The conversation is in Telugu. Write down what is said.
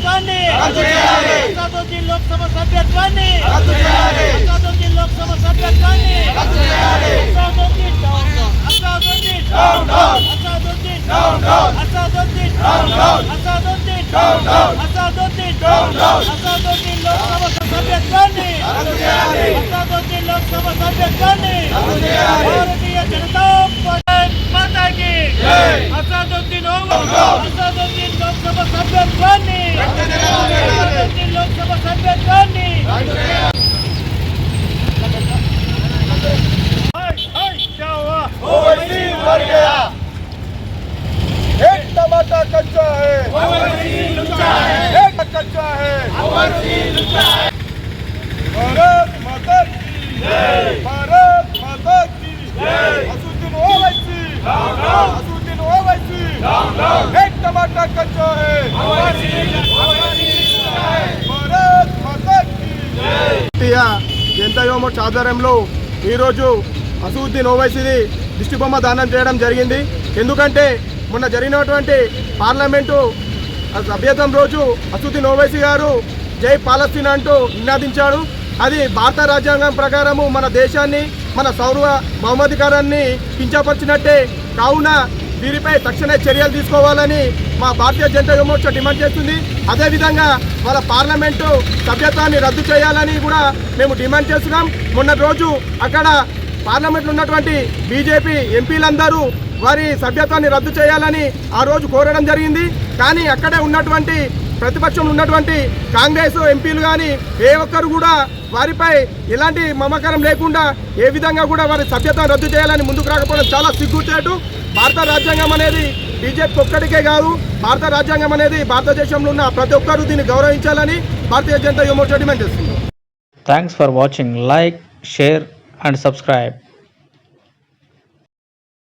సభ్యత్వాన్ని అసదుద్దీన్ లోక్సభ సభ్యత్వాన్ని అసదుద్దీన్ లోక్సభ సభ్యత్వాన్ని అసదుద్దీన్ అసదుద్దీన్ అసదుద్దీన్ అసదుద్దీన్ అసదుద్దీన్ అసదుద్దీన్ అసదుద్దీన్ లోక్సభ సభ్యత్వాన్ని అసదుద్దీన్ లోక్సభ సభ్యత్వాన్ని భారతీయ జనతా పార్టీ మాతాకి అసదుద్దీన్ అసదుద్దీన్ లోక్సభ సభ్యత్వాన్ని అసదుద్దీన్ లోక్సభ సభ్యత్వాన్ని एक टमाटर कच्चा है एक कच्चा है भारत माता की भारत माता की असुद्दीन ओवैसी असुद्दीन ओवैसी एक टमाटर कच्चा है भारत माता की జనతా యువ ఆధ్వర్యంలో ఈరోజు అసదుద్దీన్ ఓవైసీది దిష్టిబొమ్మ దానం చేయడం జరిగింది. ఎందుకంటే మొన్న జరిగినటువంటి పార్లమెంటు సభ్యత్వం రోజు అసదుద్దీన్ ఓవైసీ గారు జై పాలస్తీన్ అంటూ నినాదించాడు. అది భారత రాజ్యాంగం ప్రకారము మన దేశాన్ని మన సౌర బహుమధికారాన్ని కించపరిచినట్టే. కావున వీరిపై తక్షణ చర్యలు తీసుకోవాలని మా భారతీయ జనతా యువ డిమాండ్ చేస్తుంది. అదేవిధంగా వాళ్ళ పార్లమెంటు సభ్యత్వాన్ని రద్దు చేయాలని కూడా మేము డిమాండ్ చేస్తున్నాం. మొన్నటి రోజు అక్కడ పార్లమెంట్లో ఉన్నటువంటి బీజేపీ ఎంపీలందరూ వారి సభ్యత్వాన్ని రద్దు చేయాలని ఆ రోజు కోరడం జరిగింది. కానీ అక్కడే ఉన్నటువంటి ప్రతిపక్షంలో ఉన్నటువంటి కాంగ్రెస్ ఎంపీలు కానీ ఏ ఒక్కరు కూడా వారిపై ఎలాంటి మమకారం లేకుండా ఏ విధంగా కూడా వారి సభ్యత్వం రద్దు చేయాలని ముందుకు రాకపోవడం చాలా సిగ్గుచేటు. భారత రాజ్యాంగం అనేది బీజేపీ ఒక్కడికే కాదు, భారత రాజ్యాంగం అనేది భారతదేశంలో ఉన్న ప్రతి ఒక్కరూ దీన్ని గౌరవించాలని భారతీయ జనతా యువ మోర్చా డిమాండ్ చేస్తుంది. Thanks for watching. Like, share and subscribe.